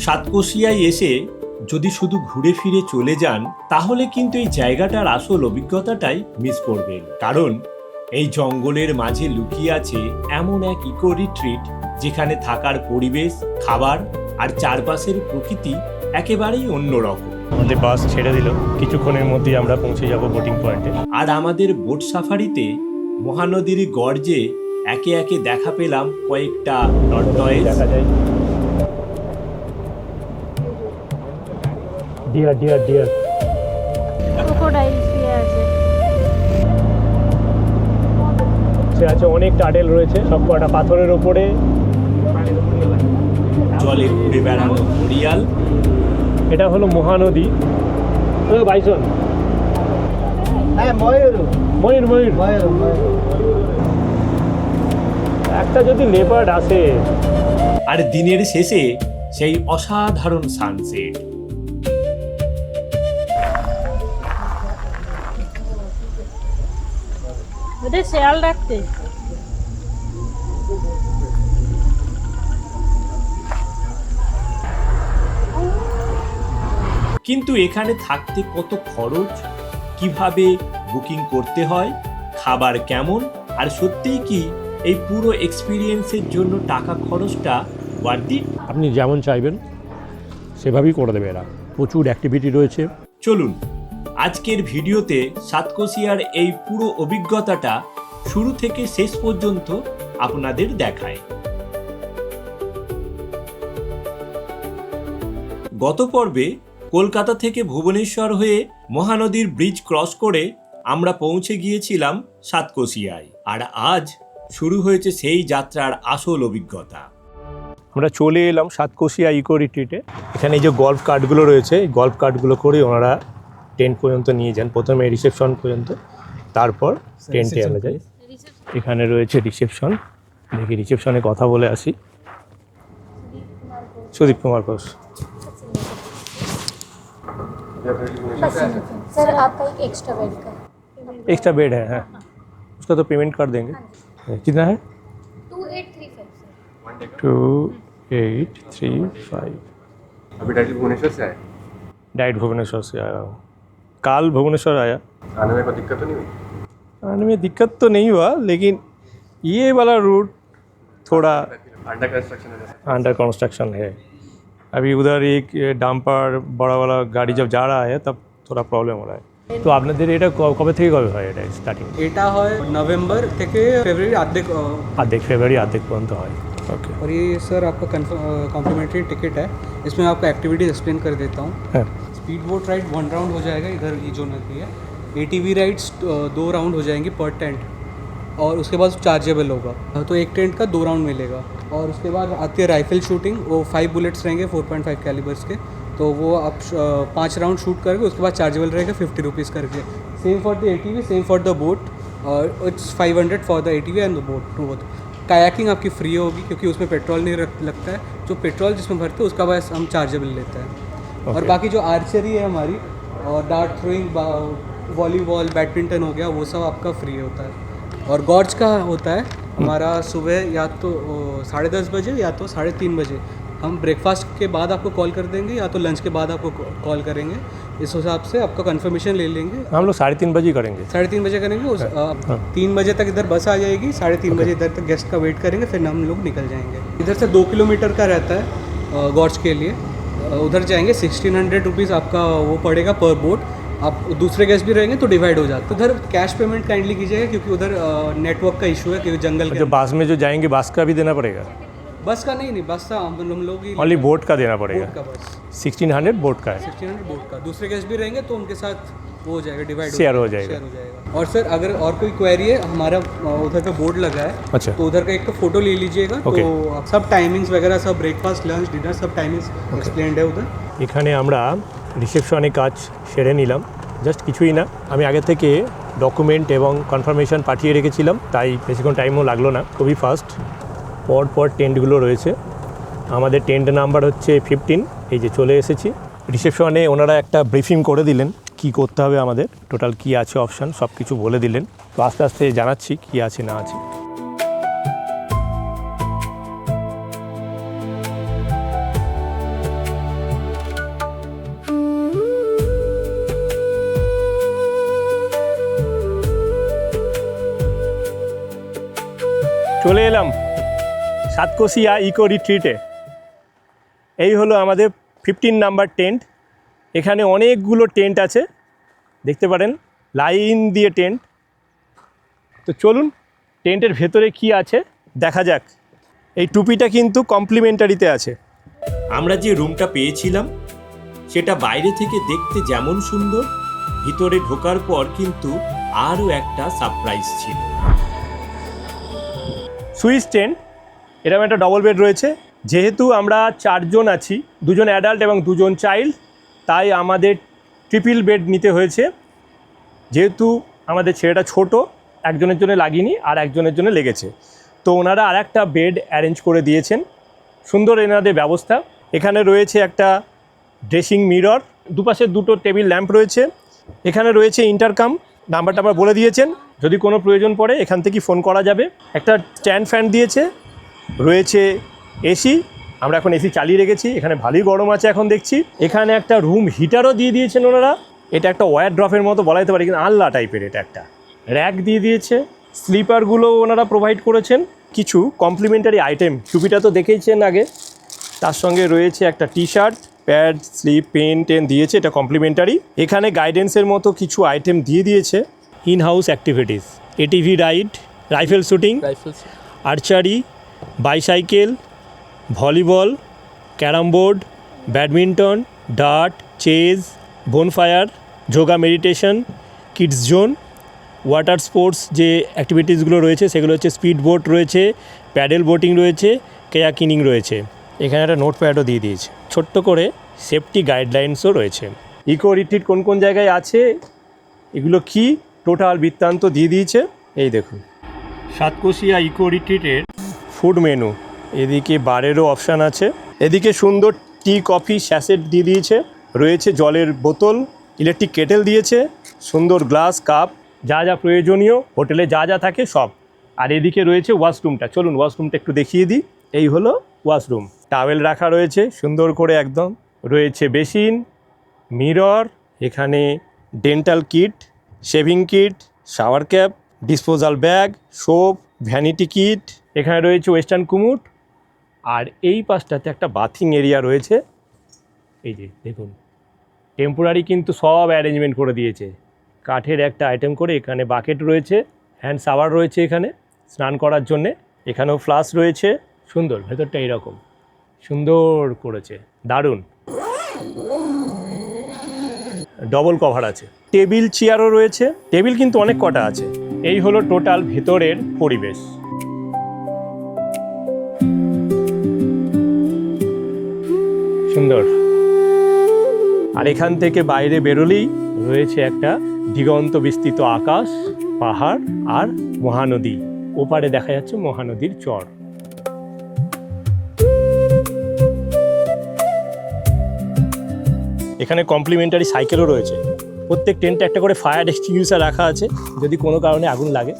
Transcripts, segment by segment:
সাতকোশিয়ায় এসে যদি শুধু ঘুরে ফিরে চলে যান তাহলে কিন্তু এই জায়গাটার আসল অভিজ্ঞতাটাই মিস করবেন। কারণ এই জঙ্গলের মাঝে লুকিয়ে আছে এমন এক ইকো রিট্রিট যেখানে থাকার পরিবেশ, খাবার আর চারপাশের প্রকৃতি একেবারেই অন্যরকম। আমাদের বাস ছেড়ে দিল, কিছুক্ষণের মধ্যেই আমরা পৌঁছে যাব বোটিং পয়েন্টে। আর আমাদের বোট সাফারিতে মহানদীর গর্জে একে একে দেখা পেলাম কয়েকটা টর্টয়েস, দেখা যায় ডিয়ার ডিয়ার ডিয়ার, ক্রোকোডাইল শুয়ে আছে। সে আছে অনেক টার্টেল রয়েছে, সব কটা পাথরের ওপরে। জলে ঘুরে বেড়ানো ঘড়িয়াল। এটা হলো মহানদী। বাইসন, ময়ূর ময়ূর একটা যদি লেপার্ড আসে। আর দিনের শেষে সেই অসাধারণ সানসেট। ওদের শেয়াল রাখতে। কিন্তু এখানে থাকতে কত খরচ, কিভাবে বুকিং করতে হয়, খাবার কেমন, আর সত্যিই কি এই পুরো এক্সপিরিয়েন্সের জন্য টাকা খরচটা ওয়ার্থ ইট? আপনি যেমন চাইবেন সেভাবেই করে দেবে এরা, প্রচুর অ্যাক্টিভিটি রয়েছে। চলুন আজকের ভিডিওতে সাতকোশিয়ার এই পুরো অভিজ্ঞতাটা শুরু থেকে শেষ পর্যন্ত আপনাদের দেখায়। গত পর্বে কলকাতা থেকে ভুবনেশ্বর হয়ে মহানদীর ব্রিজ ক্রস করে আমরা পৌঁছে গিয়েছিলাম সাতকোশিয়ায়। আর আজ শুরু হয়েছে সেই যাত্রার আসল অভিজ্ঞতা। আমরা চলে এলাম সাতকোশিয়া ইকো রিট্রিটে। এখানে এই যে গল্ফ কার্টগুলো রয়েছে, এই গল্ফ কার্টগুলো করে ওনারা টেন্ট পর্যন্ত নিয়ে যান, প্রথমে রিসেপশন পর্যন্ত, তারপর টেন্টে আমরা যাই। এখানে রয়েছে রিসেপশন, দেখি রিসেপশনে কথা বলে আসি। সুদীপ কুমার ঘোষ। सर आपका एक एक्स्ट्रा बेड का एक्स्ट्रा बेड है, हाँ उसका तो पेमेंट कर देंगे। कितना है? 2835 सर। 2835। अभी डायरेक्ट भुवनेश्वर से आए? डायरेक्ट भुवनेश्वर से आया हूँ, काल भुवनेश्वर आया। आने में कोई दिक्कत तो नहीं हुई? आने में दिक्कत तो नहीं हुआ, लेकिन ये वाला रूट थोड़ा अंडर कंस्ट्रक्शन है। अंडर कंस्ट्रक्शन है। अभी उधर एक ডাম্পার बड़ा वाला गाड़ी जब जा रहा है तब थोड़ा प्रॉब्लम हो रहा है। তো আপনাদের এটা কবে থেকে কবে হয় এটা স্টার্টিং? এটা হয় নভেম্বর থেকে ফেব্রুয়ারি आधे फरवरी आधे পর্যন্ত হয়। ओके। और ये सर आपका कॉम्प्लीमेंट्री टिकट है, इसमें आपको एक्टिविटीज एक्सप्लेन कर देता हूँ। स्पीड बोट राइड 1 राउंड हो जाएगा, इधर ये जो नदी है। ATV राइड्स 2 राउंड हो जाएंगे पर टेंट, और उसके बाद चार्जेबल होगा, तो एक टेंट का 2 राउंड मिलेगा। और उसके बाद आती है राइफल शूटिंग, वो 5 बुलेट्स रहेंगे 4.5 कैलिबर्स के, तो वो आप 5 राउंड शूट करके उसके बाद चार्जेबल रहेगा 50 रुपीज़ करके। Same for the ATV, same for the boat, और it's 500 for the ATV and the boat both. Kayaking आपकी फ्री होगी क्योंकि उसमें पेट्रोल नहीं लगता है, जो पेट्रोल जिसमें भरते हैं उसका बस हम चार्जेबल लेते हैं। और बाकी जो आर्चरी है हमारी, और डार्ट थ्रोइंग, वॉलीबॉल, बैडमिंटन हो गया, वो सब आपका फ्री होता है। और गॉर्ज का होता है हमारा सुबह या तो 10:30 बजे या तो 3:30 बजे। हम ब्रेकफास्ट के बाद आपको कॉल कर देंगे या तो लंच के बाद आपको कॉल करेंगे, इस हिसाब से आपका कंफर्मेशन ले लेंगे। हम लोग 3:30 बजे करेंगे। 3:30 बजे करेंगे, उस 3 बजे तक इधर बस आ जाएगी, 3:30 बजे इधर तक गेस्ट का वेट करेंगे, फिर हम लोग निकल जाएंगे। इधर से 2 किलोमीटर का रहता है गॉर्ज के लिए, उधर जाएंगे 1600 रुपीज़ आपका वो पड़ेगा पर बोट। आप दूसरे गेस्ट भी रहेंगे तो डिवाइड हो जाता है। उधर कैश पेमेंट काइंडली कीजिएगा क्योंकि उधर नेटवर्क का इशू है, क्योंकि जंगल जो बास में जो जाएंगे बास का भी देना पड़ेगा? बस का नहीं, बस का हम लोग ही ओनली बोट का देना पड़ेगा। बोट का बस 1600 बोट का है। 1600 बोट का। दूसरे गेस्ट भी रहेंगे तो उनके साथ वो हो जाएगा, डिवाइड शेयर हो जाएगा। और सर अगर और कोई क्वेरी है, हमारा उधर पे बोर्ड लगा है, अच्छा, तो उधर का एक तो फोटो ले लीजिएगा। तो सब टाइमिंग्स वगैरह सब ब्रेकफास्ट, लंच, डिनर सब टाइमिंग्स एक्सप्लेन्ड है उधर। এখানে আমরা রিসেপশনে কাজ সেরে নিলাম, জাস্ট কিছুই না, আমি আগে থেকে ডকুমেন্ট এবং কনফার্মেশন পাঠিয়ে রেখেছিলাম, তাই বেশিক্ষণ টাইমও লাগলো না, খুবই ফাস্ট। পর টেন্টগুলো রয়েছে, আমাদের টেন্ট নাম্বার হচ্ছে 15। এই যে চলে এসেছি রিসেপশনে, ওনারা একটা ব্রিফিং করে দিলেন কি করতে হবে আমাদের, টোটাল কি আছে অপশান সব কিছু বলে দিলেন। তো আস্তে আস্তে জানাচ্ছি কি আছে না আছে। চলে এলাম সাতকোশিয়া ইকো রিট্রিটে। এই হলো আমাদের 15 নাম্বার টেন্ট। এখানে অনেকগুলো টেন্ট আছে, দেখতে পারেন লাইন দিয়ে টেন্ট। তো চলুন টেন্টের ভেতরে কি আছে দেখা যাক। এই টুপিটা কিন্তু কমপ্লিমেন্টারিতে আছে। আমরা যে রুমটা পেয়েছিলাম সেটা বাইরে থেকে দেখতে যেমন সুন্দর, ভিতরে ঢোকার পর কিন্তু আরও একটা সারপ্রাইজ ছিল। সুইস টেন্ট, এরকম একটা ডবল বেড রয়েছে। যেহেতু আমরা 4 জন আছি, 2 জন অ্যাডাল্ট এবং 2 জন চাইল্ড, তাই আমাদের ট্রিপল বেড নিতে হয়েছে। যেহেতু আমাদের ছেলেটা ছোট, একজনের জন্য লাগেনি আর একজনের জন্য লেগেছে, তো ওনারা আর একটা বেড অ্যারেঞ্জ করে দিয়েছেন। সুন্দর এনাদের ব্যবস্থা। এখানে রয়েছে একটা ড্রেসিং মিরর, দুপাশে 2টো টেবিল ল্যাম্প রয়েছে। এখানে রয়েছে ইন্টারকাম, নাম্বারটা আবার বলে দিয়েছেন, যদি কোনো প্রয়োজন পড়ে এখান থেকে ফোন করা যাবে। একটা স্ট্যান্ড ফ্যান দিয়েছে, রয়েছে এসি, আমরা এখন এসি চালিয়ে রেখেছি, এখানে ভালোই গরম আছে এখন দেখছি। এখানে একটা রুম হিটারও দিয়ে দিয়েছেন ওনারা, এটা একটা ওয়্যার ড্রপের মতো বলা যেতে পারে, কিন্তু আল্লা টাইপের। এটা একটা র্যাক দিয়ে দিয়েছে, স্লিপারগুলো ওনারা প্রোভাইড করেছেন। কিছু কমপ্লিমেন্টারি আইটেম, টুপিটা তো দেখেইছেন আগে, তার সঙ্গে রয়েছে একটা T shirt, pad, slip, pen টেন দিয়েছে, এটা কমপ্লিমেন্টারি। এখানে গাইডেন্সের মতো কিছু আইটেম দিয়ে দিয়েছে। In house activities, ATV ride, rifle shooting, archery, bicycle, volleyball, carrom board, badminton, dart, chess, bonfire, yoga meditation, kids zone, water sports যে অ্যাক্টিভিটিসগুলো রয়েছে সেগুলো হচ্ছে স্পিড বোট রয়েছে, প্যাডেল বোটিং রয়েছে, কেয়াকিনিং রয়েছে। এখানে একটা নোটপ্যাডও দিয়ে দিয়েছে, ছোট্ট করে সেফটি গাইডলাইন্সও রয়েছে। ইকো রিট্রিট কোন কোন জায়গায় আছে, এগুলো কি টোটাল বৃত্তান্ত দিয়ে দিয়েছে। এই দেখুন সাতকোশিয়া ইকো রিট্রিটের ফুড মেনু, এদিকে বারেরও অপশান আছে, এদিকে সুন্দর টি কফি স্যাশেট দিয়ে দিয়েছে, রয়েছে জলের বোতল, ইলেকট্রিক কেটেল দিয়েছে, সুন্দর গ্লাস কাপ, যা যা প্রয়োজনীয় হোটেলে যা যা থাকে সব। আর এদিকে রয়েছে ওয়াশরুমটা, চলুন ওয়াশরুমটা একটু দেখিয়ে দিই। এই হলো ওয়াশরুম, টাওয়েল রাখা রয়েছে সুন্দর করে একদম, রয়েছে বেসিন, মিরর, এখানে dental kit, shaving kit, shower cap, disposal bag, soap, vanity kit, এখানে রয়েছে ওয়েস্টার্ন কুমুট। আর এই পাশটাতে একটা বাথিং এরিয়া রয়েছে, এই যে দেখুন টেম্পোরারি কিন্তু সব অ্যারেঞ্জমেন্ট করে দিয়েছে। কাঠের একটা আইটেম করে এখানে বাকেট রয়েছে, হ্যান্ড শাওয়ার রয়েছে এখানে স্নান করার জন্যে, এখানেও ফ্লাশ রয়েছে। সুন্দর, ভেতরটা এইরকম সুন্দর করেছে, দারুণ। ডবল কভার আছে, টেবিল চেয়ারও রয়েছে, টেবিল কিন্তু অনেক কটা আছে। এই হলো টোটাল ভেতরের পরিবেশ। সুন্দর। আর এখান থেকে বাইরে বেরোলেই রয়েছে একটা দিগন্ত বিস্তৃত আকাশ, পাহাড় আর মহানদী, ওপারে দেখা যাচ্ছে মহানদীর চর। এখানে কমপ্লিমেন্টারি সাইকেলও রয়েছে, প্রত্যেক টেন্টে একটা করে ফায়ার এক্সটিংগুইশার রাখা আছে যদি কোনো কারণে আগুন লাগে।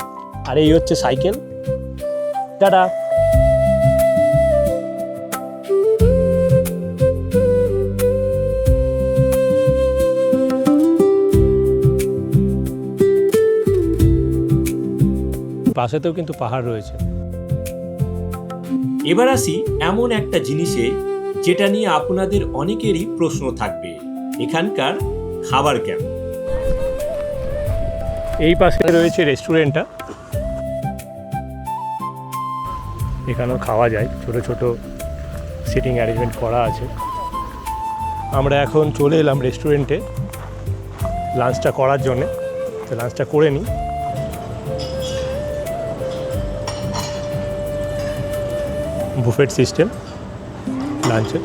আর এই হচ্ছে সাইকেল। টাটা। পাশেতেও কিন্তু পাহাড় রয়েছে। এবার আসি এমন একটা জিনিসে যেটা নিয়ে আপনাদের অনেকেরই প্রশ্ন থাকবে, এখানকার খাবার কেমন। এই পাশে রয়েছে রেস্টুরেন্টটা, এখানেও খাওয়া যায়, ছোট ছোট সিটিং অ্যারেঞ্জমেন্ট করা আছে। আমরা এখন চলে এলাম রেস্টুরেন্টে লাঞ্চটা করার জন্যে, তো লাঞ্চটা করে নিই। বুফেট সিস্টেম লাঞ্চে,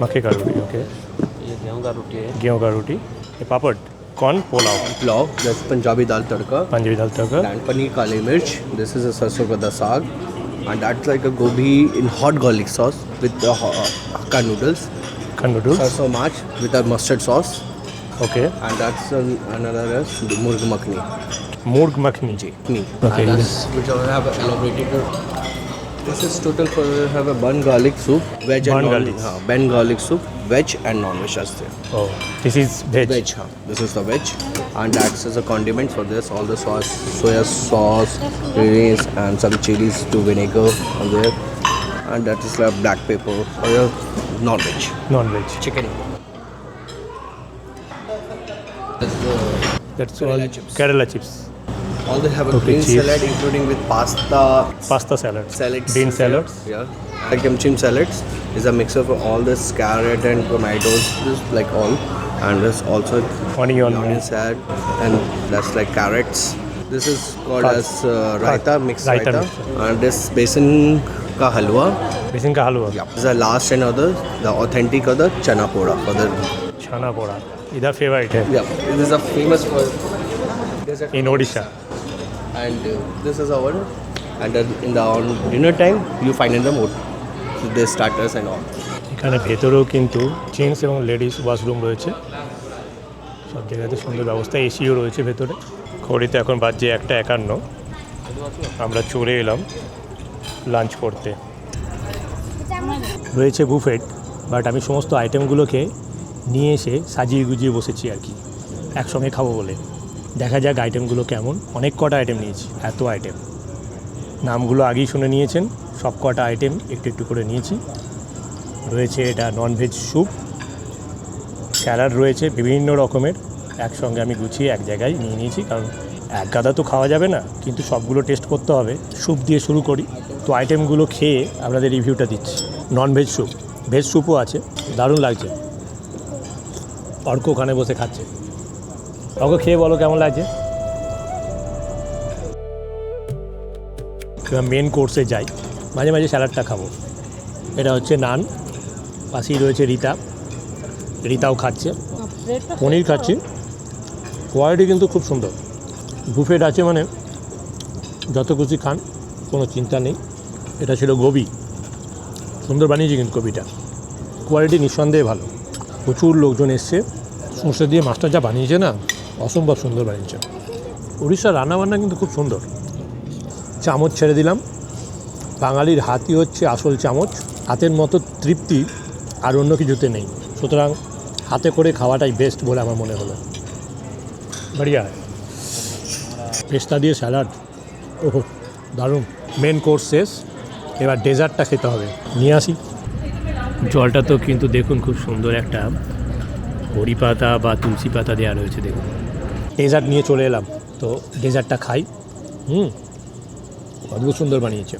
मक्के का रोटी, ओके, ये गेहूं का रोटी है, गेहूं का रोटी, ये पापड़, कॉर्न पुलाव, पुलाव जैसे पंजाबी दाल तड़का, पंजाबी दाल तड़का, and paneer काली मिर्च. This is a सरसों का साग, and that's like a gobi in hot garlic sauce with the hakka noodles, noodles, sarson march with a mustard sauce, okay, and that's another is the murg makhni. मुर्ग makhani, Okay. Okay. And that's which I have elaborated This is total for have a bun garlic soup, veg Bun and non garlic. bun garlic soup, veg and non-veg as there. Oh this is veg Veg, this is the veg, and that's as a condiment for this. All the sauce, soya sauce, mayonnaise, and some chilies to vinegar on there, and that is like black pepper for your non-veg non veg chicken. That's the that's all Kerala chips. Kerala chips all they have a Okay, green cheese. salad, including with pasta, pasta salad salads, green salads yeah, like kimchi salads is a mix of all this carrot and tomatoes, just like all, and there's also onion onion salad, and that's like carrots. This is called Fudge. as raita, mixed Raita raita, mix. and this besan ka halwa. Basin কা হালুয়া Yeah, this is the last and other, the authentic other chana poda for the. ছানা পোড়া either favourite হ্যাঁ Yeah, this is a famous for dessert. In Odisha And this is our, and then in the on dinner time you find in the mood, so there's starters and all. এখানে ভেতরেও কিন্তু gents এবং ladies washroom রয়েছে, সব জায়গাতে সুন্দর ব্যবস্থা, SEO রয়েছে ভেতরে। ঘড়িতে এখন বাজছে 1:51, আমরা চলে এলাম লাঞ্চ করতে। রয়েছে বুফেট, বাট আমি সমস্ত আইটেমগুলোকে নিয়ে এসে সাজিয়ে গুজিয়ে বসেছি আর কি, একসঙ্গে খাবো বলে। দেখা যাক আইটেমগুলো কেমন। অনেক কটা আইটেম নিয়েছি, এত আইটেম, নামগুলো আগেই শুনে নিয়েছেন। সব কটা আইটেম একটু একটু করে নিয়েছি। রয়েছে এটা ননভেজ স্যুপ, স্যালাড রয়েছে বিভিন্ন রকমের, একসঙ্গে আমি গুছিয়ে এক জায়গায় নিয়ে নিয়েছি, কারণ এক গাদা তো খাওয়া যাবে না, কিন্তু সবগুলো টেস্ট করতে হবে। স্যুপ দিয়ে শুরু করি, তো আইটেমগুলো খেয়ে আপনাদের রিভিউটা দিচ্ছি। ননভেজ স্যুপ, ভেজ স্যুপও আছে, দারুণ লাগছে। অর্ক ওখানে বসে খাচ্ছে, অর্ক খেয়ে বলো কেমন লাগছে। মেন কোর্সে যাই, মাঝে মাঝে স্যালাডটা খাবো। এটা হচ্ছে নান, পাশেই রয়েছে রিতাও খাচ্ছে, পনির খাচ্ছি। কোয়ালিটি কিন্তু খুব সুন্দর, বুফেট আছে মানে যত খুশি খান, কোনো চিন্তা নেই। এটা ছিল গোবি, সুন্দর বানিয়েছি কিন্তু গোবিটা, কোয়ালিটি নিঃসন্দেহে ভালো। প্রচুর লোকজন এসছে, সর্ষে দিয়ে মাছটা যা বানিয়েছে না, অসম্ভব সুন্দর বানিয়েছে। উড়িষ্যার রান্নাবান্না কিন্তু খুব সুন্দর। চামচ ছেড়ে দিলাম, বাঙালির হাতই হচ্ছে আসল চামচ, হাতের মতো তৃপ্তি আর অন্য কিছুতে নেই, সুতরাং হাতে করে খাওয়াটাই বেস্ট বলে আমার মনে হলো। বাড়িয়া পেস্তা দিয়ে স্যালাড, ওহো দারুণ। মেন কোর্স শেষ, এবার ডেজার্টটা খেতে হবে, নিয়ে আসি। জলটা তো কিন্তু দেখুন খুব সুন্দর একটা বড়ি পাতা বা তুলসী পাতা দেওয়া রয়েছে, দেখুন। ডেজার্ট নিয়ে চলে এলাম, তো ডেজার্টটা খাই। অদ্ভুত সুন্দর বানিয়েছে।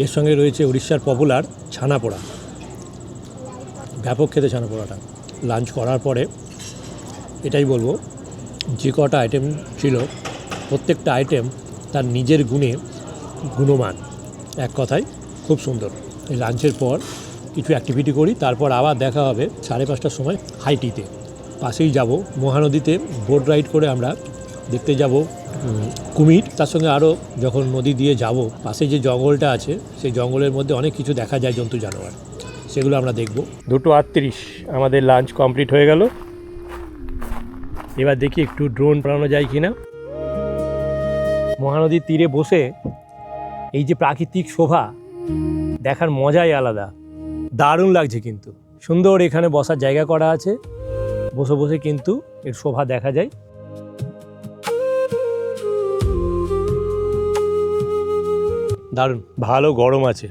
এর সঙ্গে রয়েছে উড়িষ্যার পপুলার ছানা পোড়া, ব্যাপক খেতে ছানা পোড়াটা। লাঞ্চ করার পরে এটাই বলবো, যে কটা আইটেম ছিল প্রত্যেকটা আইটেম তার নিজের গুণে গুণমান, এক কথায় খুব সুন্দর। এই লাঞ্চের পর কিছু অ্যাক্টিভিটি করি, তারপর আবার দেখা হবে 5:30টার সময় হাই টিতে। পাশেই যাব মহানদীতে, বোট রাইড করে আমরা দেখতে যাব কুমির। তার সঙ্গে আরও যখন নদী দিয়ে যাব, পাশে যে জঙ্গলটা আছে সেই জঙ্গলের মধ্যে অনেক কিছু দেখা যায়, জন্তু জানোয়ার, সেগুলো আমরা দেখব। 2:38 আমাদের লাঞ্চ কমপ্লিট হয়ে গেল। এবার দেখি একটু ড্রোন বানানো যায় কি না। মহানদীর তীরে বসে এই যে প্রাকৃতিক শোভা দেখার মজাই আলাদা, দারুণ লাগছে। কিন্তু সুন্দর এখানে বসার জায়গা করা আছে, বসে বসে কিন্তু এর শোভা দেখা যায়। দারুণ, ভালো গরম আছে।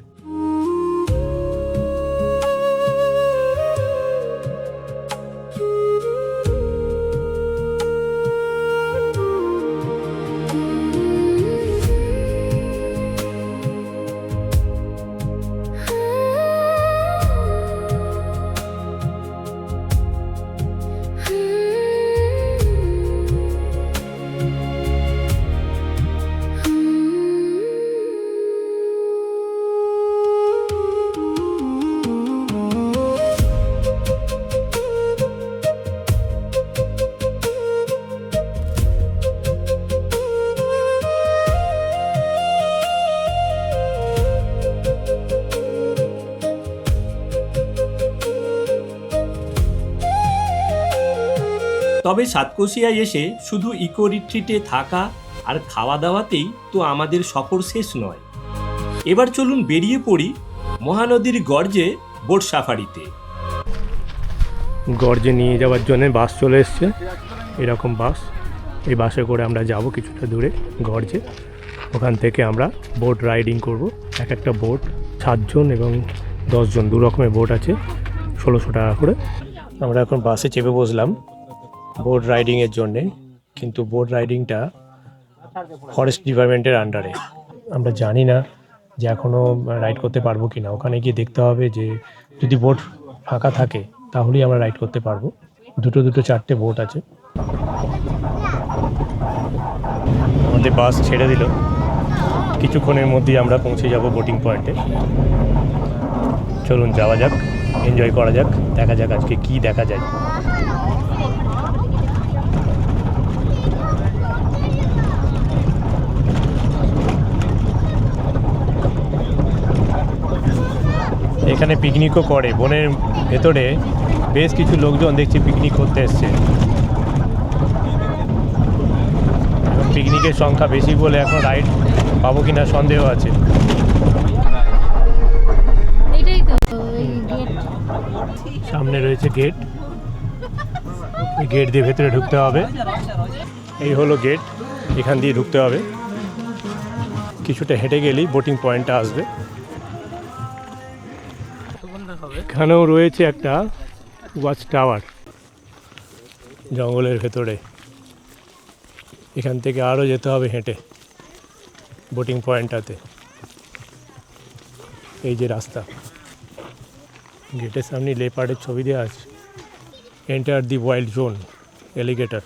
তবে সাতকোশিয়ায় এসে শুধু ইকো রিট্রিটে থাকা আর খাওয়া দাওয়াতেই তো আমাদের সফর শেষ নয়। এবার চলুন বেরিয়ে পড়ি মহানদীর গর্জে বোট সাফারিতে। গর্জে নিয়ে যাওয়ার জন্য বাস চলে এসছে, এরকম বাস। এই বাসে করে আমরা যাব কিছুটা দূরে গর্জে। ওখান থেকে আমরা বোট রাইডিং করব। এক একটা বোট 7 জন এবং 10 জন, 2 রকমের বোট আছে, 1600 টাকা করে। আমরা এখন বাসে চেপে বসলাম বোট রাইডিংয়ের জন্যে, কিন্তু বোট রাইডিংটা ফরেস্ট ডিপার্টমেন্টের আন্ডারে। আমরা জানি না যে এখনও রাইড করতে পারবো কি না। ওখানে গিয়ে দেখতে হবে যে যদি বোট ফাঁকা থাকে তাহলেই আমরা রাইড করতে পারবো। দুটো 4টে বোট আছে। আমাদের বাস ছেড়ে দিল, কিছুক্ষণের মধ্যেই আমরা পৌঁছে যাব বোটিং পয়েন্টে। চলুন যাওয়া যাক, এনজয় করা যাক, দেখা যাক আজকে কি দেখা যায়। এখানে পিকনিকও করে, বনের ভেতরে বেশ কিছু লোকজন দেখছি পিকনিক করতে এসছে। এখন পিকনিকের সংখ্যা বেশি বলে এখন রাইড পাবো কিনা সন্দেহ আছে। এটাই তো এই গেট। সামনে রয়েছে গেট, এই গেট দিয়ে ভেতরে ঢুকতে হবে। এই হলো গেট, এখান দিয়ে ঢুকতে হবে। কিছুটা হেঁটে গেলেই বোটিং পয়েন্টটা আসবে। এখানেও রয়েছে একটা ওয়াচ টাওয়ার জঙ্গলের ভেতরে। এখান থেকে আরও যেতে হবে হেঁটে বোটিং পয়েন্টটাতে। এই যে রাস্তা, গেটের সামনে লেপার্ডের ছবি দেওয়া আছে। Enter the wild zone alligator.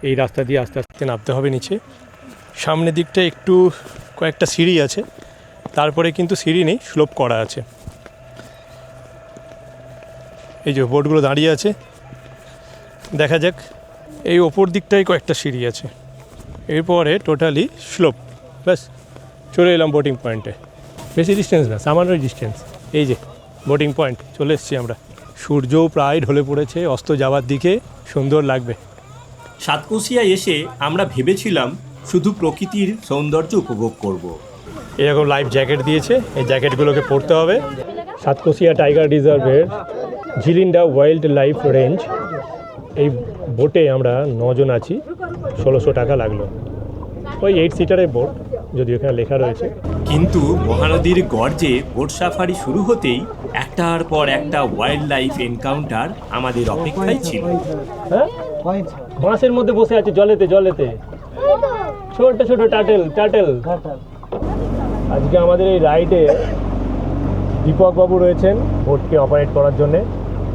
এই রাস্তা দিয়ে আস্তে আস্তে নামতে হবে নিচে। সামনের দিকটা একটু কয়েকটা সিঁড়ি আছে, তারপরে কিন্তু সিঁড়ি নেই, স্লোপ করা আছে। এই যে বোটগুলো দাঁড়িয়ে আছে, দেখা যাক। এই ওপর দিকটাই কয়েকটা সিঁড়ি আছে, এরপরে টোটালি স্লোপ। ব্যাস চলে এলাম বোটিং পয়েন্টে। বেশি ডিস্টেন্স না, সামান্য ডিস্টেন্স। এই যে বোটিং পয়েন্ট, চলে এসেছি আমরা। সূর্যও প্রায় ঢলে পড়েছে, অস্ত যাওয়ার দিকে, সুন্দর লাগবে। সাতকোশিয়া এসে আমরা ভেবেছিলাম শুধু প্রকৃতির সৌন্দর্য উপভোগ করব। এরকম লাইফ জ্যাকেট দিয়েছে, এই জ্যাকেটগুলোকে পরতে হবে। সাতকোশিয়া টাইগার রিজার্ভের ঝিলিন্ডা ওয়াইল্ড লাইফ রেঞ্জ, এই বোটে আমরা 9 জন আছি। 1600 টাকা লাগলো। ওই 8 সিটারের বোট, যদি ওখানে লেখা রয়েছে। কিন্তু মহানদীর গর্জে বোট সাফারি শুরু হতেই একটার পর একটা ওয়াইল্ড লাইফ এনকাউন্টার আমাদের অপেক্ষায় ছিল। হ্যাঁ, বাঁশের মধ্যে বসে আছে, জলেতে জলেতে ছোট ছোট টাটেল। আজকে আমাদের এই রাইডে দীপক বাবু রয়েছেন বোটকে অপারেট করার জন্যে।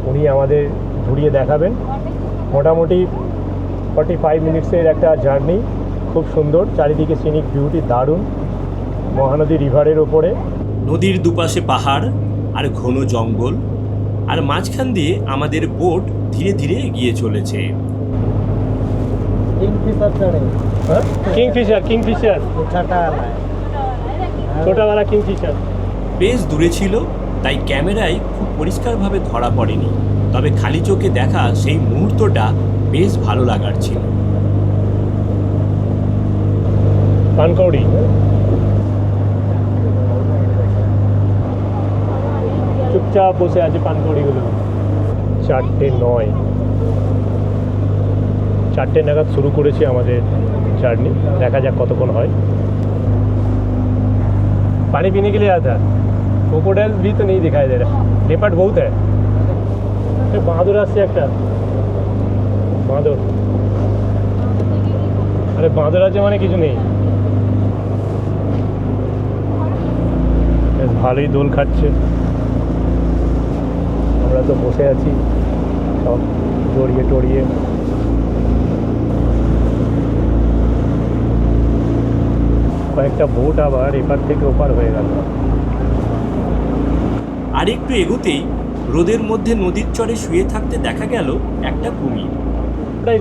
উনি আমাদের ঘুরিয়ে দেখাবেন। মোটামুটি 45 মিনিটসের একটা জার্নি, খুব সুন্দর। চারিদিকে সিনিক বিউটি দারুণ। মহানদী রিভারের ওপরে, নদীর দুপাশে পাহাড় আর ঘন জঙ্গল, আর মাঝখান দিয়ে আমাদের বোট ধীরে ধীরে এগিয়ে চলেছে। কিংফিশার ছোটাওয়ালা কিংফিশার বেশ দূরে ছিল, তাই ক্যামেরায় খুব পরিষ্কারভাবে ধরা পড়েনি। তবে খালি চোখে দেখা সেই মুহূর্তটা বেশ ভালো লাগার ছিল। পানকৌড়ি চুপচাপ বসে আছে পানকৌড়িগুলো। 4:09, 4টে নাগাদ শুরু করেছি আমাদের জার্নি। দেখা যাক কতক্ষণ হয়। पानी पीने के लिए आता है। क्रोकोडाइल भी तो नहीं दिखाई दे रहा, लेपर्ड बहुत है। বাঁদর আসছে একটা, বাঁদর। আরে বাঁদর আছে মানে কিছু নেই। বেশ ভালোই দোল খাচ্ছে। আমরা তো বসে আছি সব জড়িয়ে টড়িয়ে। কয়েকটা বোট আবার এপার থেকে ওপার হয়ে গেল। আর একটু এগোতেই রোদের মধ্যে নদীর চরে শুয়ে থাকতে দেখা গেল একটা কুমির।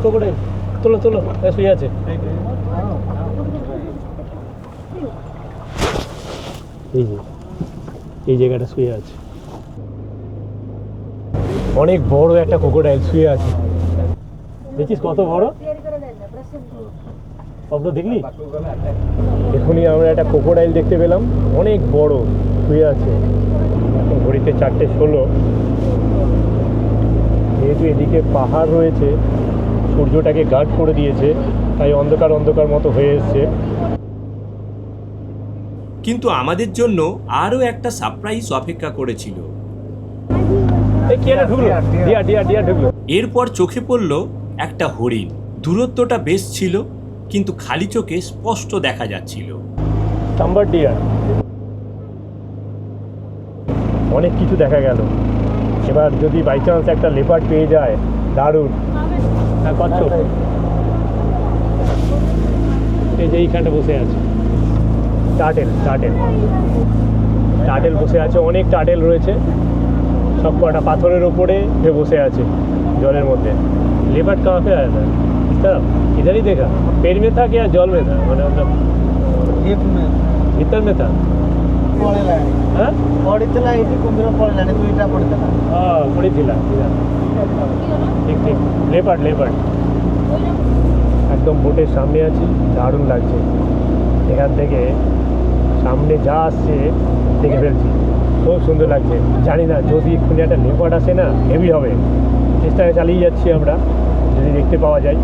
কোকোডাইল তোলো তোলো, শুয়ে আছে। এই জায়গাটা শুয়ে আছে। অনেক বড় একটা ক্রোকোডাইল শুয়ে আছে। দেখিস কত বড়। শব্দ দেখলি? এখনই আমরা একটা ক্রোকোডাইল দেখতে পেলাম, অনেক বড় শুয়ে আছে। এখন ঘড়িতে 4:16। যেহেতু এদিকে পাহাড় রয়েছে, সূর্যটাকে গার্ড করে দিয়েছে, তাই অন্ধকার অন্ধকার মতো হয়ে এসছে। কিন্তু আমাদের জন্য আরও একটা সারপ্রাইজ অপেক্ষা করেছিল। এই কি একটা ঢুকলো, ডিয়া ঢুকলো। এরপর চোখে পড়ল একটা হরিণ। দূরত্বটা বেশ ছিল, কিন্তু খালি চোখে স্পষ্ট দেখা যাচ্ছিল। সাম্বার ডিয়ার, অনেক কিছু দেখা গেল। এবার যদি বাই চান্স একটা লেপার্ড পেয়ে যায়, দারুণ। হ্যাঁ, কচ্ছপ এই যে এইখানটা বসে আছে। টার্টেল বসে আছে, অনেক টার্টেল রয়েছে, সব কটা পাথরের ওপরে বসে আছে জলের মধ্যে। लेपर्ड कहाँ पे आया था? इस तरफ, इधर ही देखा? पेड़ में था क्या जल में था? मतलब भीतर में था? हाँ पड़ी ঠিক ঠিক লেপার্ড একদম বোটের সামনে আছি, দারুণ লাগছে। এখান থেকে সামনে যা আসছে দেখে ফেলছি, খুব সুন্দর লাগছে। জানি না যদি এক্ষুনি একটা লেপার্ড আসে না, হেভি হবে। চেষ্টা চালিয়ে যাচ্ছি আমরা, যদি দেখতে পাওয়া যায়।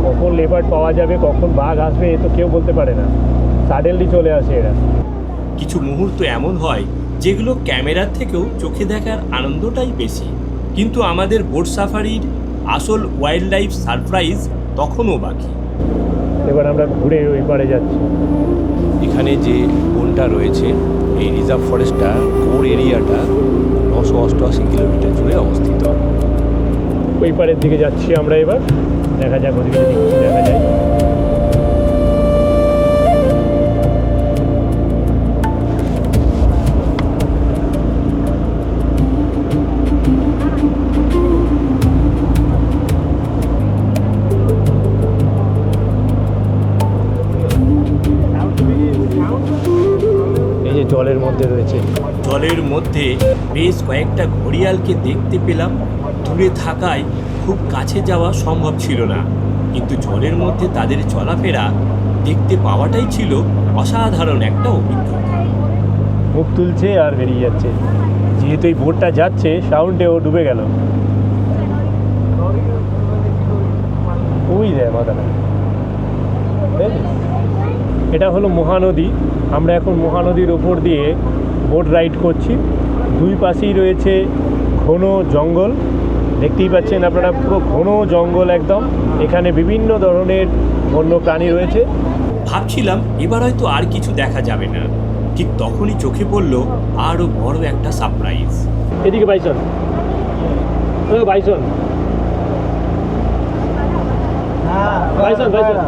কখন লেপার্ড পাওয়া যাবে, কখন বাঘ আসবে, এ তো কেউ বলতে পারে না। সাডেনলি চলে আসে এরা। কিছু মুহূর্ত এমন হয় যেগুলো ক্যামেরার থেকেও চোখে দেখার আনন্দটাই বেশি। কিন্তু আমাদের বোট সাফারির আসল ওয়াইল্ড লাইফ সারপ্রাইজ তখনও বাকি। এবার আমরা ঘুরে ওই পারে যাচ্ছি। এখানে যে বনটা রয়েছে, এই রিজার্ভ ফরেস্টটা কোর এরিয়াটা 988 কিলোমিটার জুড়ে অবস্থিত। ওই পারের দিকে যাচ্ছি আমরা এবার, দেখা যাক ওদিকে যদি কিছু দেখা যায়। এই যে জলের মধ্যে রয়েছে, জলের মধ্যে বেশ কয়েকটা ঘড়িয়ালকে দেখতে পেলাম। দূরে থাকায় খুব কাছে যাওয়া সম্ভব ছিল না, কিন্তু জলের মধ্যে তাদের চলাফেরা দেখতে পাওয়াটাই ছিল অসাধারণ একটা অভিজ্ঞতা। মুখ তুলছে আর বেরিয়ে যাচ্ছে। যেহেতু এই বোটটা যাচ্ছে, সাউন্ডে ও ডুবে গেল। ওই দেয় মাথাটা। এটা হলো মহানদী। আমরা এখন মহানদীর ওপর দিয়ে বোট রাইড করছি। দুই পাশেই রয়েছে ঘন জঙ্গল, দেখতেই পাচ্ছেন আপনারা, পুরো ঘন জঙ্গল একদম। এখানে বিভিন্ন ধরনের বন্য প্রাণী রয়েছে। ভাবছিলাম এবার হয়তো আর কিছু দেখা যাবে না, ঠিক তখনই চোখে পড়ল আরও বড় একটা সারপ্রাইজ। এদিকে বাইসন, বাইসন বাইসন বাইসন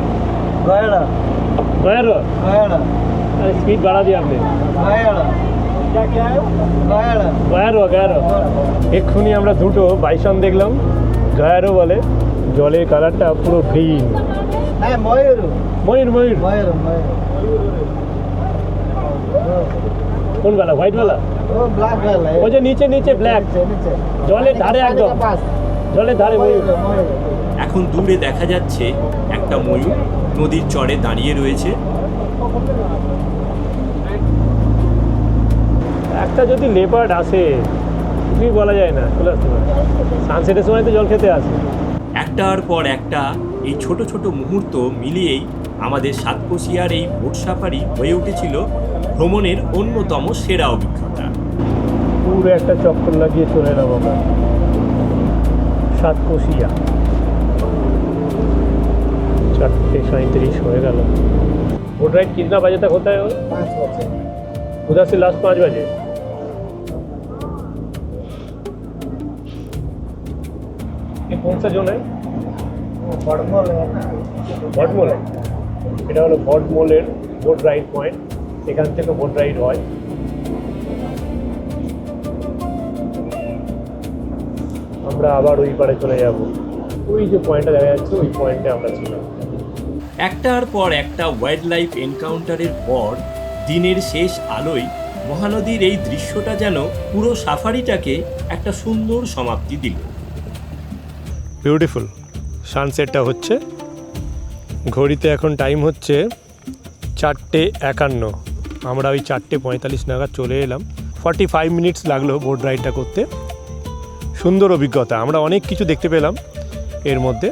गया स्पीड बढ़ा दिया आपने। গয়ারো এক্ষুনি আমরা দুটো বাইসন দেখলাম, গয়ারো বলে। জলের কালারটা পুরো গ্রিন। ময়ূর কোন বেলা? হোয়াইট বেলা? ওই যে নিচে ব্ল্যাক, জলের ধারে, একদম জলের ধারে ময়ূর। এখন দূরে দেখা যাচ্ছে একটা ময়ূর নদীর চরে দাঁড়িয়ে রয়েছে। একটা যদি লেপার্ড আসে, কিছুই বলা যায় না, চলে আসতে পারে। সানসেটের সময় তো জল খেতে আসে। একটার পর একটা এই ছোট ছোট মুহূর্ত মিলিয়েই আমাদের সাতকোশিয়ার এই বোট সাফারি হয়ে উঠেছিল ভ্রমণের অন্যতম সেরা অভিজ্ঞতা। পুরো একটা চক্কর লাগিয়ে চলে এলাম আমরা সাতকোশিয়া। 4:37 হয়ে गल। बोट राइड कितना बजे तक होता है? 5 बजे। उधर से लास्ट 5 बजे। ये कौन सा जोन है? बड़मल है। बड़मल है, এটা হলো বড়মলের বোট রাইড পয়েন্ট। এখান থেকে বোট রাইড হয়। আমরা আবার ওই পারে চলে যাব। ওই যে পয়েন্টটা দেখা যাচ্ছে, ওই পয়েন্টে আমরা ছিলাম। একটার পর একটা ওয়াইল্ড লাইফ এনকাউন্টারের পর দিনের শেষ আলোয় মহানদীর এই দৃশ্যটা যেন পুরো সাফারিটাকে একটা সুন্দর সমাপ্তি দিল। বিউটিফুল সানসেটটা হচ্ছে, ঘড়িতে এখন টাইম হচ্ছে 4:51। আমরা ওই 4:45 নাগাদ চলে এলাম। 45 মিনিটস লাগলো বোট রাইডটা করতে। সুন্দর অভিজ্ঞতা, আমরা অনেক কিছু দেখতে পেলাম এর মধ্যে।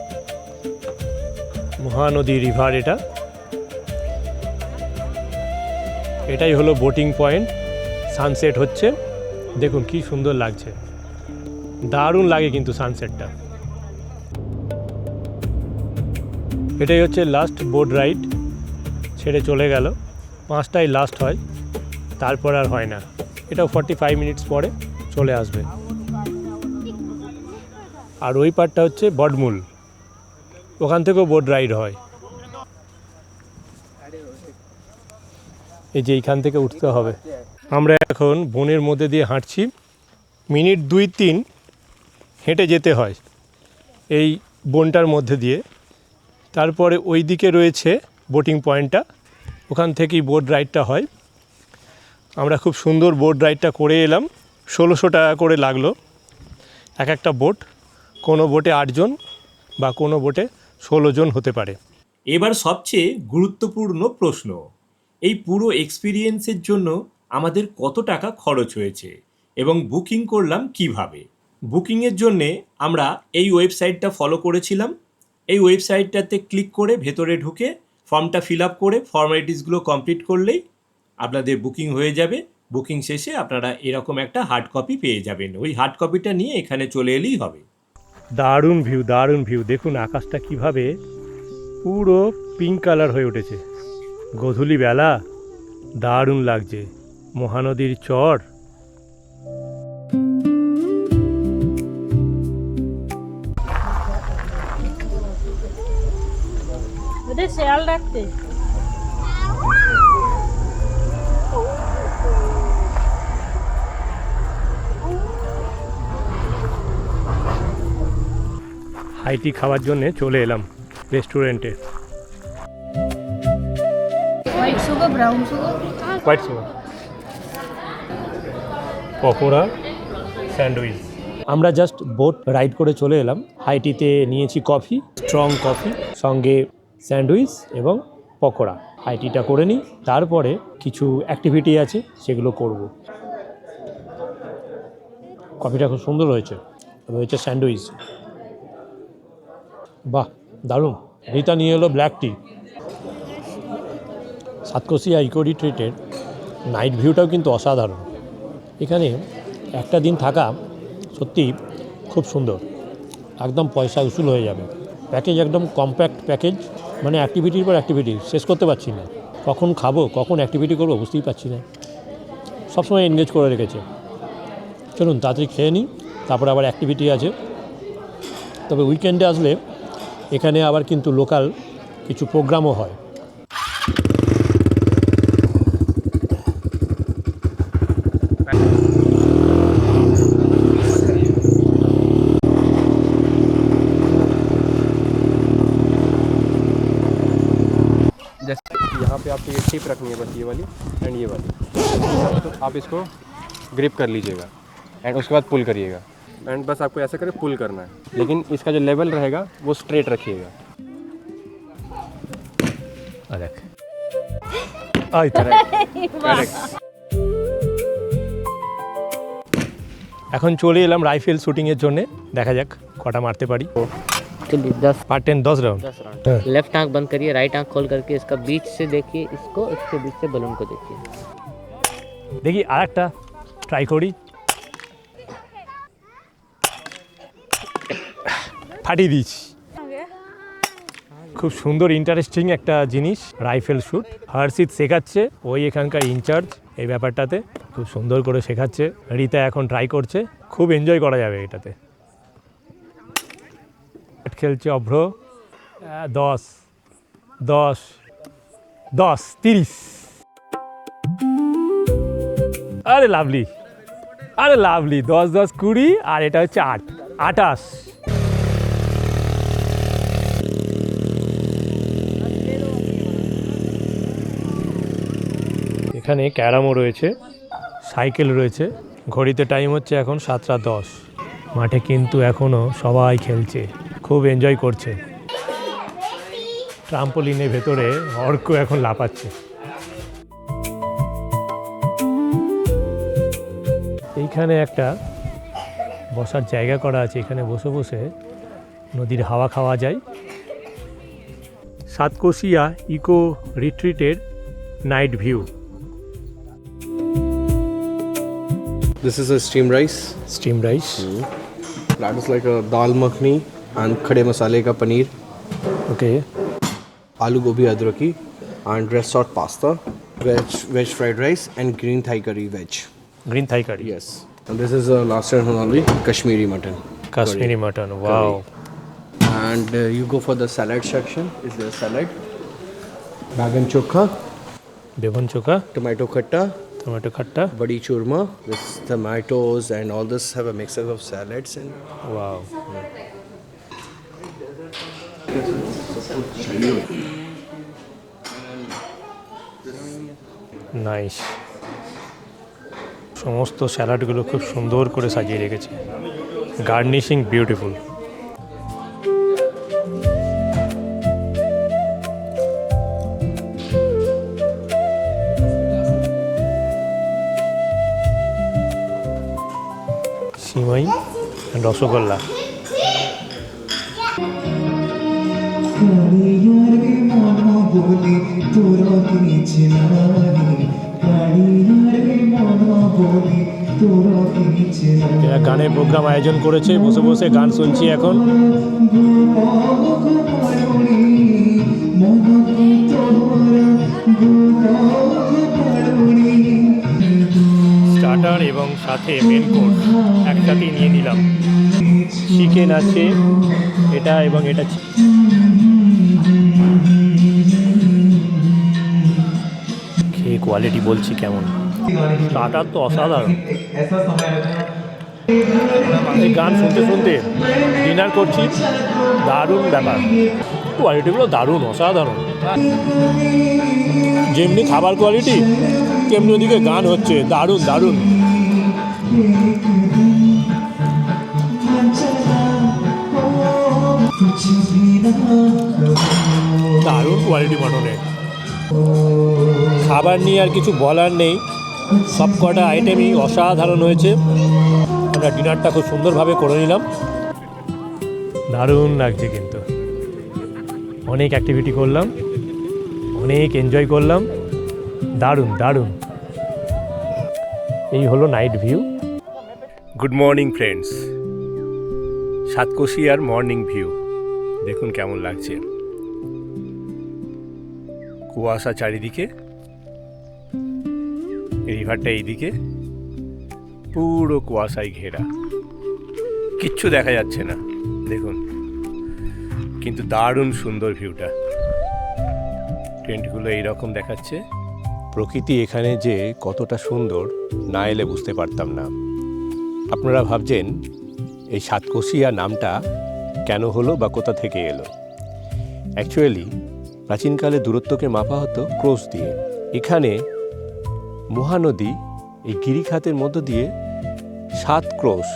মহানদী রিভার, এটাই হলো বোটিং পয়েন্ট। সানসেট হচ্ছে, দেখুন কি সুন্দর লাগছে, দারুণ লাগে কিন্তু সানসেটটা। এটাই হচ্ছে লাস্ট বোট রাইড, ছেড়ে চলে গেল। 5টায় লাস্ট হয়, তারপর আর হয় না। এটাও 45 মিনিটস পরে চলে আসবে। আর ওই পার্টটা হচ্ছে বডমূল, ওখান থেকেও বোট রাইড হয়। এই যে এইখান থেকে উঠতে হবে। আমরা এখন বনের মধ্যে দিয়ে হাঁটছি, মিনিট 2-3 হেঁটে যেতে হয় এই বনটার মধ্যে দিয়ে। তারপরে ওই দিকে রয়েছে বোটিং পয়েন্টটা, ওখান থেকেই বোট রাইডটা হয়। আমরা খুব সুন্দর বোট রাইডটা করে এলাম। 1600 টাকা করে লাগলো এক একটা বোট। কোনো বোটে 8 জন বা কোনো বোটে 16 জন হতে পারে। এবার সবচেয়ে গুরুত্বপূর্ণ প্রশ্ন, এই পুরো এক্সপিরিয়েন্সের জন্য আমাদের কত টাকা খরচ হয়েছে এবং বুকিং করলাম কিভাবে? বুকিংয়ের জন্যে আমরা এই ওয়েবসাইটটা ফলো করেছিলাম। এই ওয়েবসাইটটাতে ক্লিক করে ভেতরে ঢুকে ফর্মটা ফিল আপ করে ফর্মালিটিসগুলো কমপ্লিট করলেই আপনাদের বুকিং হয়ে যাবে। বুকিং শেষে আপনারা এরকম একটা হার্ড কপি পেয়ে যাবেন। ওই হার্ড কপিটা নিয়ে এখানে চলে এলেই হবে। দারুণ ভিউ, দারুণ ভিউ। দেখুন আকাশটা কিভাবে পুরো পিঙ্ক কালার হয়ে উঠেছে। গোধূলি বেলা দারুণ লাগছে। মহানদীর চর, ওদের শেয়াল রাখতে। হাইটি খাওয়ার জন্যে চলে এলাম রেস্টুরেন্টে। White sugar, brown sugar. White sugar, pakora, sandwich. আমরা জাস্ট বোট রাইড করে চলে এলাম। হাইটিতে নিয়েছি কফি, স্ট্রং কফি, সঙ্গে স্যান্ডউইচ এবং পকোড়া। হাইটিটা করে নিই, তারপরে কিছু অ্যাক্টিভিটি আছে সেগুলো করব। কফিটা খুব সুন্দর হয়েছে, রয়েছে স্যান্ডউইচ, বাহ দারুণ। রিতা নিয়ে এলো ব্ল্যাক টি। সাতকোশিয়া ইকো রিট্রিটের নাইট ভিউটাও কিন্তু অসাধারণ। এখানে একটা দিন থাকা সত্যি খুব সুন্দর, একদম পয়সা উসুল হয়ে যাবে। প্যাকেজ একদম কম্প্যাক্ট প্যাকেজ, মানে অ্যাক্টিভিটির পর অ্যাক্টিভিটি, শেষ করতে পারছি না। কখন খাবো, কখন অ্যাক্টিভিটি করবো বুঝতেই পারছি না। সবসময় এনগেজ করে রেখেছে। চলুন তাড়াতাড়ি খেয়ে নিই, তারপরে আবার অ্যাক্টিভিটি আছে। তবে উইকেন্ডে আসলে এখানে আবার কিন্তু লোকাল কিছু প্রোগ্রামও হয়। जैसे यहाँ पे आपको ये टिप रखनी है, बस ये वाली एंड ये वाली। तो आप इसको ग्रिप कर लीजिएगा एंड उसके बाद पुल करिएगा। एंड बस आपको ऐसा करके पुल करना है, लेकिन इसका जो लेवल रहेगा वो स्ट्रेट रखिएगा। দেখ এখন চলে এলাম রাইফেল শুটিংয়ের জন্য। দেখা যাক কটা মারতে পারি। चलिए 10 पार्ट 10 राउंड। लेफ्ट आंख बंद करिए, राइट आंख खोल करके इसका बीच से देखिए, इसको इसके बीच से बलून को देखिए। দেখি আর একটা ট্রাই করি। ফাটিয়ে দিয়েছি। খুব সুন্দর ইন্টারেস্টিং একটা জিনিস রাইফেল শ্যুট। হর্ষিত শেখাচ্ছে, ওই এখানকার ইনচার্জ এই ব্যাপারটাতে, খুব সুন্দর করে শেখাচ্ছে। রিতা এখন ট্রাই করছে, খুব এনজয় করা যাবে এটাতে। খেলছে অভ্র। 10 10 10 30। আরে লাভলি, আরে লাভলি। 10 10 20 আর এটা হচ্ছে 8 28। এখানে ক্যারামও রয়েছে, সাইকেল রয়েছে। ঘড়িতে টাইম হচ্ছে এখন 7:10। মাঠে কিন্তু এখনও সবাই খেলছে, খুব এনজয় করছে। ট্রাম্পোলিনের ভেতরে অর্ক এখন লাফাচ্ছে। এইখানে একটা বসার জায়গা করা আছে, এখানে বসে বসে নদীর হাওয়া খাওয়া যায়। সাতকোশিয়া ইকো রিট্রিটের night view. This is a steamed rice. Steam rice, That is like a dal makhni and khade masale ka paneer, okay, aloo gobi adraki and red salt pasta, veg fried rice and green thai curry veg. Green Thai curry, Yes. And this is last and only Kashmiri mutton. Kashmiri mutton, wow. And you go for the salad section. Is there salad? Bagan chokha, বেগুন চোখা, tomato khatta, tomato খাট্টা, badi churma. This tomatoes and all this have a mixture of salads and wow. Nice. সমস্ত স্যালাডগুলো খুব সুন্দর করে সাজিয়ে রেখেছে, garnishing beautiful. Shimei and rasgulla. এরা গানের প্রোগ্রাম আয়োজন করেছে, বসে বসে গান শুনছি এখন। স্টার্টার এবং সাথে মেন কোর্স একসাথেই নিয়ে নিলাম। চিকেন আছে এটা, এবং এটা খেয়ে কোয়ালিটি বলছি কেমন। স্টার্টার তো অসাধারণ। এই গান শুনতে শুনতে ডিনার করছি, দারুণ ব্যাপার। কোয়ালিটিগুলো দারুণ, অসাধারণ। যেমনি খাবার কোয়ালিটি তেমনি ওদিকে গান হচ্ছে, দারুণ দারুণ। দারুণ কোয়ালিটি মটনের। খাবার নিয়ে আর কিছু বলার নেই, সব কটা আইটেমই অসাধারণ হয়েছে। আমরা ডিনারটা খুব সুন্দরভাবে করে নিলাম, দারুণ লাগছে। কিন্তু অনেক অ্যাক্টিভিটি করলাম, অনেক এনজয় করলাম, দারুণ দারুণ। এই হলো night view. Good morning friends, সাতকোশিয়ার মর্নিং ভিউ দেখুন কেমন লাগছে। কুয়াশা চারিদিকে, রিভারটা এইদিকে পুরো কুয়াশায় ঘেরা, কিচ্ছু দেখা যাচ্ছে না দেখুন, কিন্তু দারুণ সুন্দর ভিউটা। টেন্টগুলো এইরকম দেখাচ্ছে। প্রকৃতি এখানে যে কতটা সুন্দর না এলে বুঝতে পারতাম না। আপনারা ভাবছেন এই সাতকোশিয়া নামটা কেন হলো বা কোথা থেকে এলো। অ্যাকচুয়ালি প্রাচীনকালে দূরত্বকে মাপা হতো ক্রোশ দিয়ে। এখানে মহানদী এই গিরিখাতের মধ্য দিয়ে 7 ক্রোশ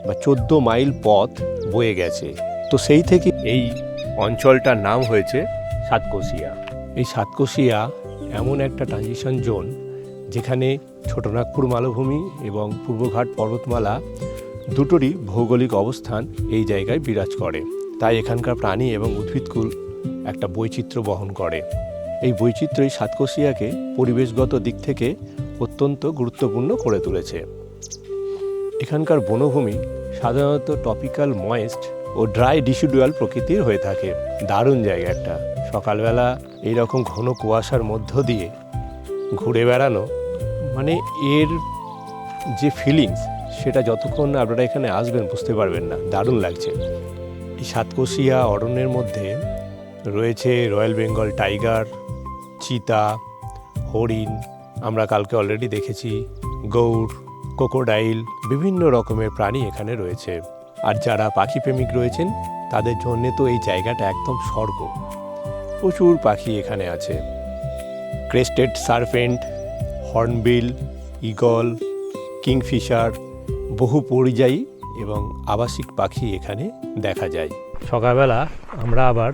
বা 14 মাইল পথ বয়ে গেছে। তো সেই থেকে এই অঞ্চলটার নাম হয়েছে সাতকোশিয়া। এই সাতকোশিয়া এমন একটা ট্রানজিশন জোন যেখানে ছোটনাগপুর মালভূমি এবং পূর্বঘাট পর্বতমালা দুটোরই ভৌগোলিক অবস্থান এই জায়গায় বিরাজ করে। তাই এখানকার প্রাণী এবং উদ্ভিদকুল একটা বৈচিত্র্য বহন করে। এই বৈচিত্র্যই সাতকোশিয়াকে পরিবেশগত দিক থেকে অত্যন্ত গুরুত্বপূর্ণ করে তুলেছে। এখানকার বনভূমি সাধারণত টপিক্যাল ময়েস্ট ও ড্রাই ডিসিডুয়াল প্রকৃতির হয়ে থাকে। দারুণ জায়গা একটা। সকালবেলা এইরকম ঘন কুয়াশার মধ্য দিয়ে ঘুরে বেড়ানো, মানে এর যে ফিলিংস সেটা যতক্ষণ না আপনারা এখানে আসবেন বুঝতে পারবেন না। দারুণ লাগছে। এই সাতকোশিয়া অরণ্যের মধ্যে রয়েছে রয়্যাল বেঙ্গল টাইগার, চিতা, হরিণ, আমরা কালকে অলরেডি দেখেছি, গৌড়, ক্রোকোডাইল, বিভিন্ন রকমের প্রাণী এখানে রয়েছে। আর যারা পাখিপ্রেমিক রয়েছেন তাদের জন্যে তো এই জায়গাটা একদম স্বর্গ। প্রচুর পাখি এখানে আছে। Crested serpent, hornbill, eagle, Kingfisher, বহু পরিযায়ী এবং আবাসিক পাখি এখানে দেখা যায়। সকালবেলা আমরা আবার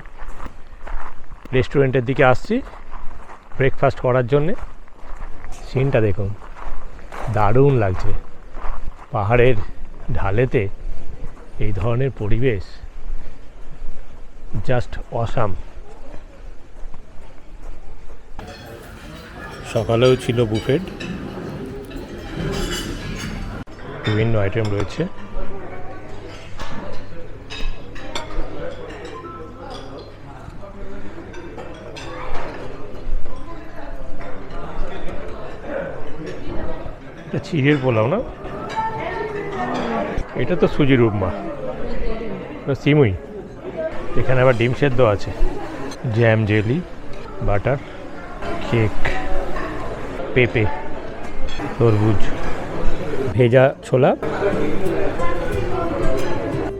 রেস্টুরেন্টের দিকে আসছি ব্রেকফাস্ট করার জন্যে। সিনটা দেখুন, দারুণ লাগছে। পাহাড়ের ঢালেতে এই ধরনের পরিবেশ জাস্ট অসাম। সকালেও ছিল বুফেট, বিভিন্ন আইটেম রয়েছে। এটা চিড়ের পোলাও না, এটা তো সুজির উপমা, সিমুই। এখানে আবার ডিম সেদ্ধ আছে, জ্যাম, জেলি, বাটার, কেক, পেঁপে, তরমুজ, ভেজা ছোলা,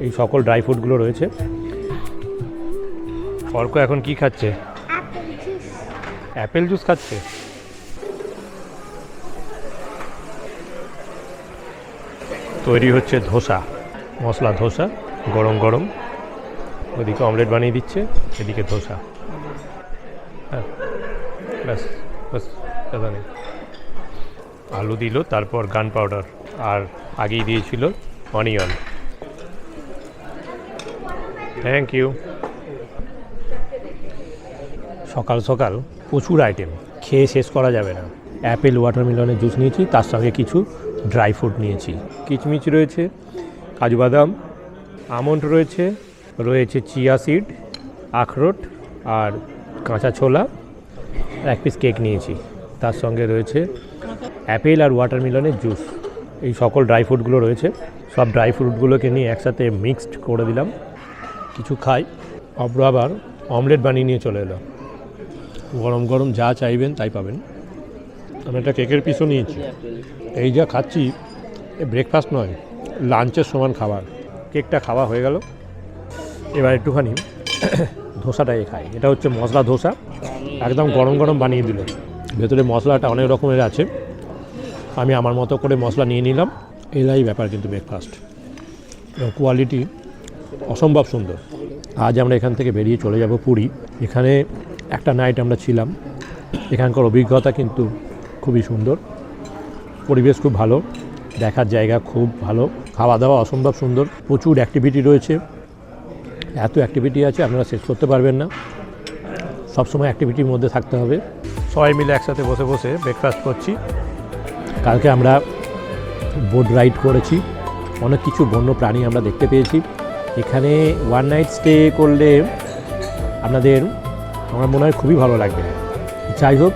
এই সকল ড্রাই ফ্রুটগুলো রয়েছে। অর্ক এখন কি খাচ্ছে? অ্যাপেল জুস খাচ্ছে। তৈরি হচ্ছে ধোসা, মশলা ধোসা, গরম গরম। ওদিকে অমলেট বানিয়ে দিচ্ছে, এদিকে ধোসা। হ্যাঁ, ব্যাস ব্যাস, দাদা নেই। আলু দিল, তারপর গান পাউডার, আর আগেই দিয়েছিল অনিয়ন। Thank you. সকাল সকাল প্রচুর আইটেম, খেয়ে শেষ করা যাবে না। অ্যাপেল ওয়াটারমেলনের জুস নিয়েছি, তার সঙ্গে কিছু ড্রাই ফ্রুট নিয়েছি। কিচমিচ রয়েছে, কাজু বাদাম, আমন্ড রয়েছে, রয়েছে চিয়া সিড, আখরোট আর কাঁচা ছোলা, এক পিস কেক নিয়েছি। তার সঙ্গে রয়েছে অ্যাপেল আর ওয়াটারমেলনের জুস। এই সকল ড্রাই ফ্রুটগুলো রয়েছে। সব ড্রাই ফ্রুটগুলোকে নিয়ে একসাথে মিক্সড করে দিলাম, কিছু খাই। অব্র আবার অমলেট বানিয়ে নিয়ে চলে এলো। গরম গরম যা চাইবেন তাই পাবেন। আমি একটা কেকের পিসও নিয়েছি। এই যা খাচ্ছি, ব্রেকফাস্ট নয়, লাঞ্চের সমান খাবার। কেকটা খাওয়া হয়ে গেল, এবার একটুখানি ধোসাটাই খাই। এটা হচ্ছে মশলা ধোসা, একদম গরম গরম বানিয়ে দিল। ভেতরে মশলাটা অনেক রকমের আছে, আমি আমার মতো করে মশলা নিয়ে নিলাম। এলাই ব্যাপার কিন্তু ব্রেকফাস্ট। কোয়ালিটি অসম্ভব সুন্দর। আজ আমরা এখান থেকে বেরিয়ে চলে যাব পুরী। এখানে একটা নাইট আমরা ছিলাম। এখানকার অভিজ্ঞতা কিন্তু খুবই সুন্দর, পরিবেশ খুব ভালো, দেখার জায়গা খুব ভালো, খাওয়া দাওয়া অসম্ভব সুন্দর, প্রচুর অ্যাক্টিভিটি রয়েছে। এত অ্যাক্টিভিটি আছে আপনারা শেষ করতে পারবেন না। সবসময় অ্যাক্টিভিটির মধ্যে থাকতে হবে। সবাই মিলে একসাথে বসে বসে ব্রেকফাস্ট করছি। কালকে আমরা বোট রাইড করেছি, অনেক কিছু বন্য প্রাণী আমরা দেখতে পেয়েছি। এখানে ওয়ান নাইট স্টে করলে আপনাদের আমার মনে হয় খুবই ভালো লাগবে। যাই হোক,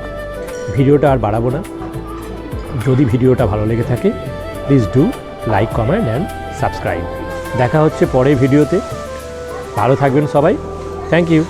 ভিডিওটা আর বাড়াবো না। যদি ভিডিওটা ভালো লেগে থাকে please do like, comment and subscribe. দেখা হচ্ছে পরের ভিডিওতে। ভালো থাকবেন সবাই। Thank you.